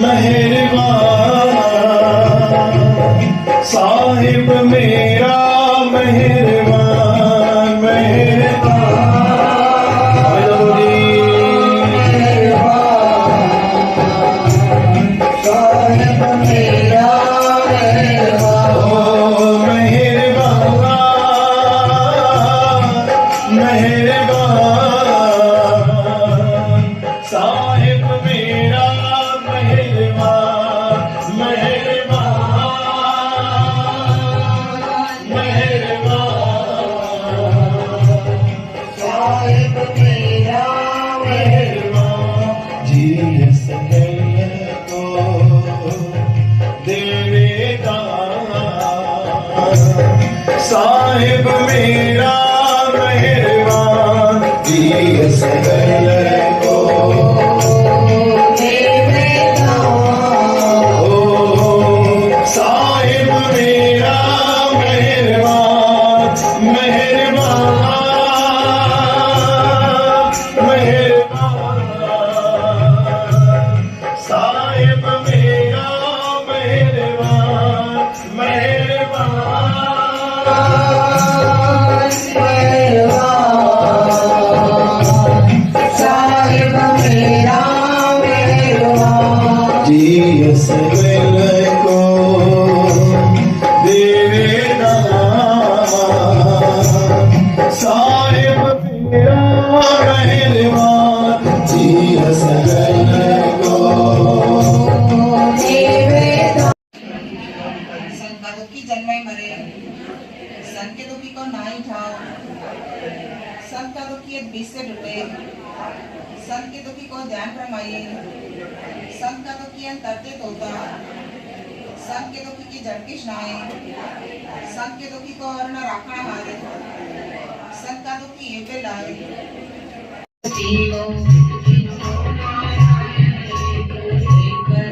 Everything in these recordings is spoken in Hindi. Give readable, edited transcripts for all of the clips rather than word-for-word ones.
मेहरबान साहिब मेरा मेहरबान साहिब मेरा मेहरबान जी सकल को देवेगा। साहिब मेरा मेहरबान मेहरबान मेहरबान साहिब मेरा मेहरबान मेहरबान साहिब मेरा मेहरबान जी सकल को देवेगा। साहिब मेरा मेहरबान जी सकल को देवेगा। संत दुखी जन्मे मरे संत के दुखी को नाई ठाओ संत का दुखी बीच से टूटे संत के दुखी को ध्यान रमाइए संत का दुखी तरते तोता संत के दुखी की झटकी सुनाए संत के दुखी को और न राखना मारे संत का दुखी ये पे लाए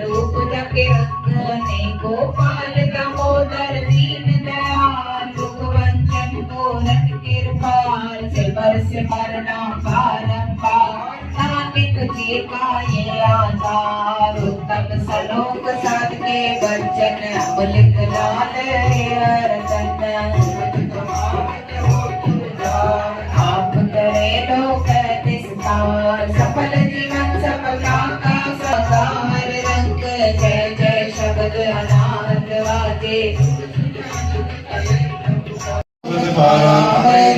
रूप जके रखने गोपाल दामोदर दीन दयाल दुख वंचन को रख कृपाल से बरस मरना बारंबार नानक जी का ये आधार उत्तम सलोक साध के वचन अमृत लाल हरदन आप करे लोक निस्तार सफल जीवन सफलता का साकार रंग जय जय शब्द अनाथ वाजे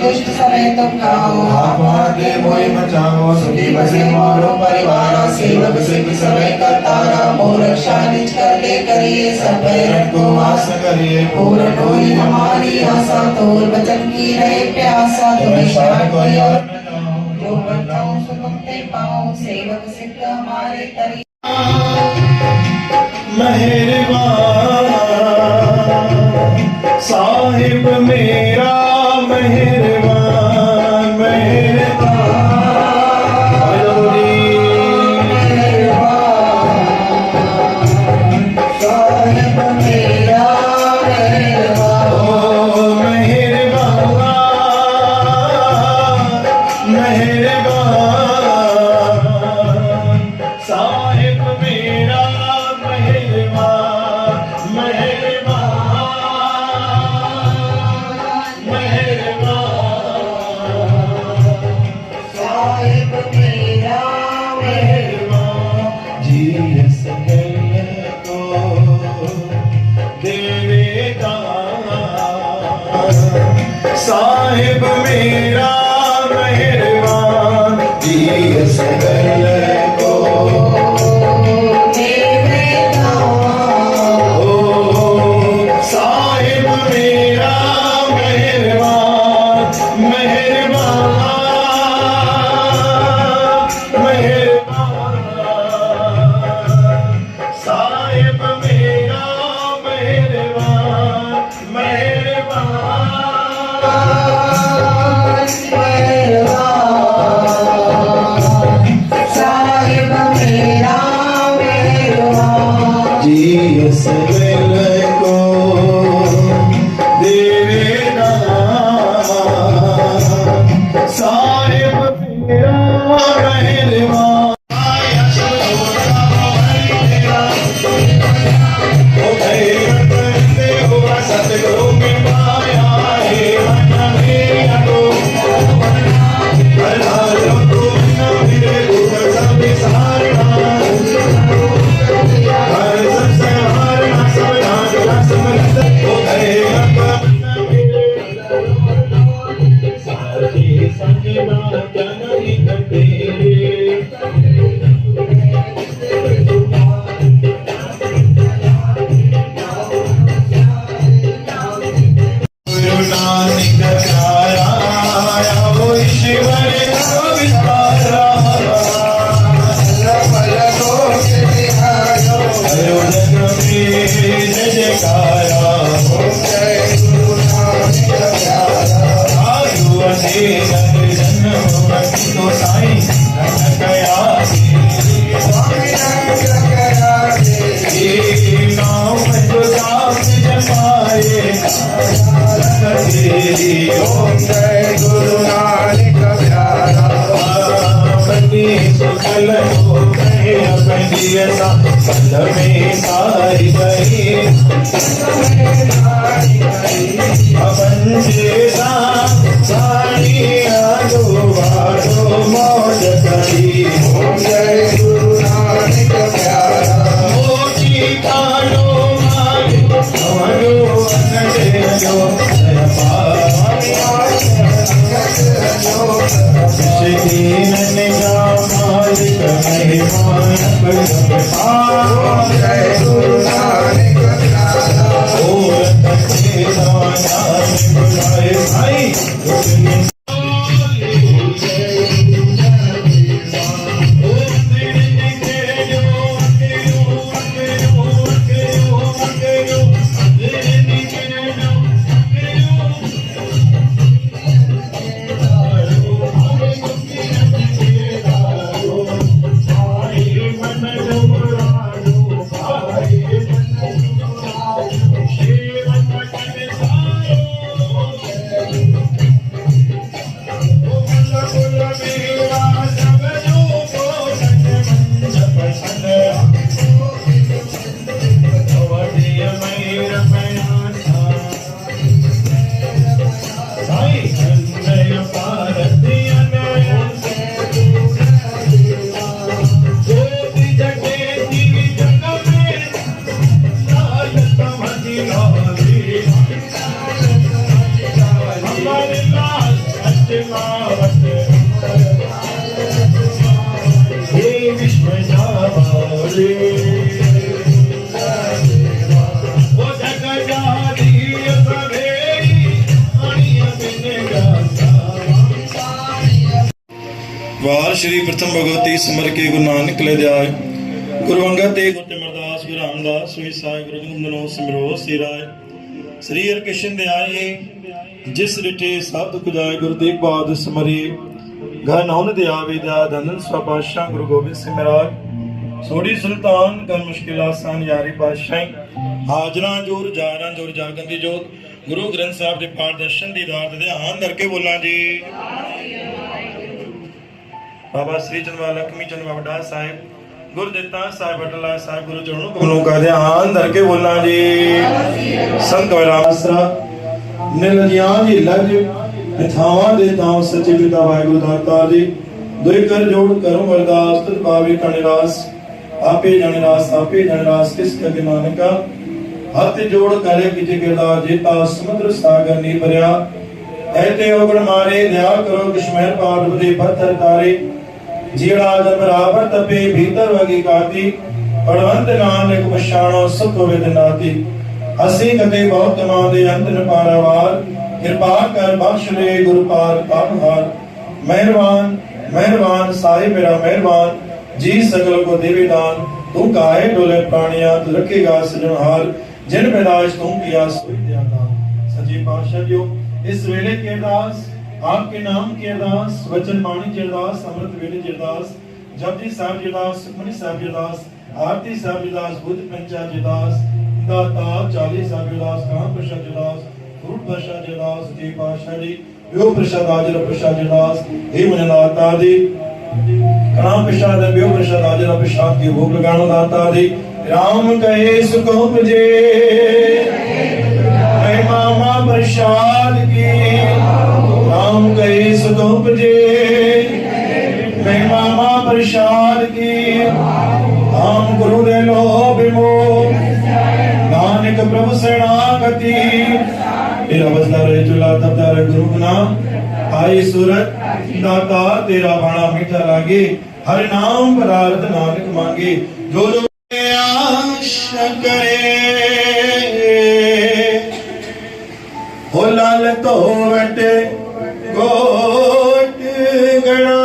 दुष्ट समय तुम खाओ आपके मोहि बचाओ सुखी बसे मोरो परिवार सेवक सिख समय करतारा मोर रक्षा निज कर ले करिए सब रट को वास करिए पूर्ण होई हमारी आशा तोर वचन की रहे प्यासा तुम्हें शरण कोई और न जाओ जो बताऊं सो तुम ते पाओ सेवक सिख हमारे तरी मेहरबान साहिब मेरा मेहरबान साहिब मेरा मेहरबान मेहरबान साहिब मेरा मेहरबान मेहरबान मेहरबान साहिब मेरा मेहरबान जी सकल को देवेगा। साहिब मेरा मेहरबान जी सकल को अपनी ऐसा संग में सारी गई अपन जैसा साड़िया दो बारो मौज करी जय गुरु नानक प्यारा मोटी कालो मालिक हमारो अनटे जो वार श्री प्रथम भगवती सिमर के गुरु नानक ले जाय गुरु अंगद ते गुरु अमरदास गुरु रामदास सोई साई गुरु गोबिंद सिमरो सिराय श्री हरकृष्ण दे आए जिस रिठे सब दुख जाय गुरु तेग बहादुर सिमरे घर नौन दे आवे दया धनन स्वपाशाह गुरु गोबिंद सिंह महाराज सोड़ी सुल्तान कर मुश्किल आसान यारी पातशाही हाजरा जोर जागन दी जोत गुरु ग्रंथ साहब दे पाठ दर्शन दी दात ध्यान करके बोला जी बाबा श्री चंद्र लक्ष्मी चंद्र बाबा साहिब गुरुदिता साहिब बटला साहिब गुरु चरणों गुरु का ध्यान धरके बोलना जी संत वैरासरा निलजियां जी लज इथावां दे तां सच्चे पिता वाहिगुरु दाता जी दुई कर जोड़ करूं अरदास तुझ पावे कणिरास आपे जाने रास किस के नानका हथ जोड़ करे किजे गिरदा जेता समुद्र सागर नी भरिया ऐते ओगण मारे दया करो किशमेर पार बदे पत्थर तारे जीड़ा जब रावण तपे भीतर वगी काती पड़वंत नानक पछाणो सुख वेदनाती असी कते बहुत तमा दे अंत न पारावार कृपा कर बख्श ले गुरु पार पापहार मेहरबान साहिब मेरा मेहरबान जी सकल को देवे दान तू काहे डोले प्राणिया तू रखेगा सृजनहार जिन पैदाइश तू किया सोई दिया दान सच्चे पातशाह जो इस वेले के दास आपके नाम की अरदास वचन वाणी की अरदास अमृत वेले की अरदास जपजी साहिब जी अरदास सुखमनी साहिब जी अरदास आरती साहिब जी अरदास बुद्ध पंचायत जी अरदास दाता 40 साहिब जी अरदास काम प्रसाद जी अरदास फ्रूट प्रसाद जी अरदास जी पातशाह जी यो प्रसाद हाजिर प्रसाद जी अरदास हे मन दाता दी काम प्रसाद यो प्रसाद हाजिर प्रसाद की भोग लगानो दाता दी राम कहे सुख उपजे मामा प्रसाद की राम कहे सुख उपजे मैं मामा प्रसाद की राम गुरु दे लो बिमो नानक प्रभु शरणागति तेरा बदला रहे चुला तब तारे गुरु नाम आई सूरत दाता तेरा बाणा मीठा लागे हर नाम पदार्थ नानक मांगे जो जो आशा करे हो लाल तो वटे गोट गणा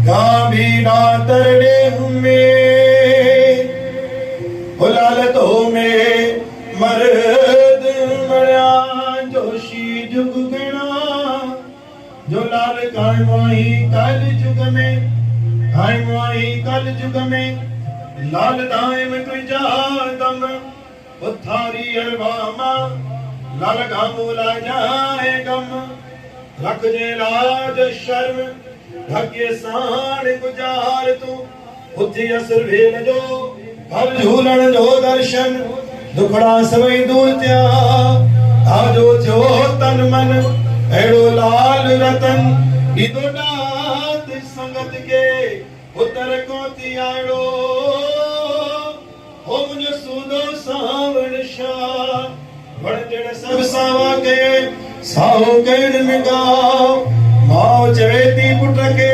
गाभी नातर डे में हो लाल तो में मर्द मरिया जोशी जुग गणा जो लाल काय मोही कल जुग में हाय मोही कल जुग में लाल दाए में तुझा दम उथारी अरवामा लाल गामूला जाए गम रख जे लाज शर्म ढके साण गुजार तू बुद्धि असर भेल जो हर झूलण जो दर्शन दुखड़ा सवई दूर त्या आजो जो तन मन एड़ो लाल रतन इदो नाथ संगत के उतर को तियाड़ो हो मुझ सूदो सावण शाह वण जण सब सावा के साहो केड़ मिगाओ माओ चवेती पुट के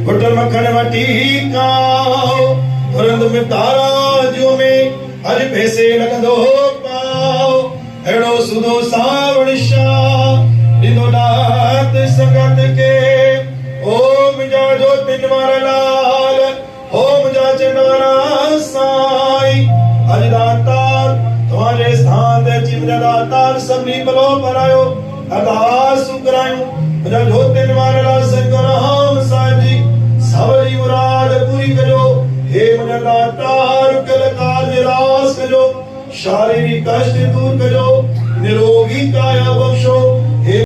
पुट मखण वटी काओ तुरंत में तारा जो में हर पैसे लगंदो पाओ एड़ो सुदो सावण शाह दिदो नाथ संगत के ओम जा जो तिन मार लाल ओम जा चनारा साई अज दातार तुम्हारे स्थान दे चिमन दातार सबनी बलो परायो अरदास करायो मुझा जो तिन मार लाल सतगुराम साहिब जी सबरी मुराद पूरी करो हे मुझा दातार कल काल निराश करो शारीरिक कष्ट दूर करो निरोगी काया बख्शो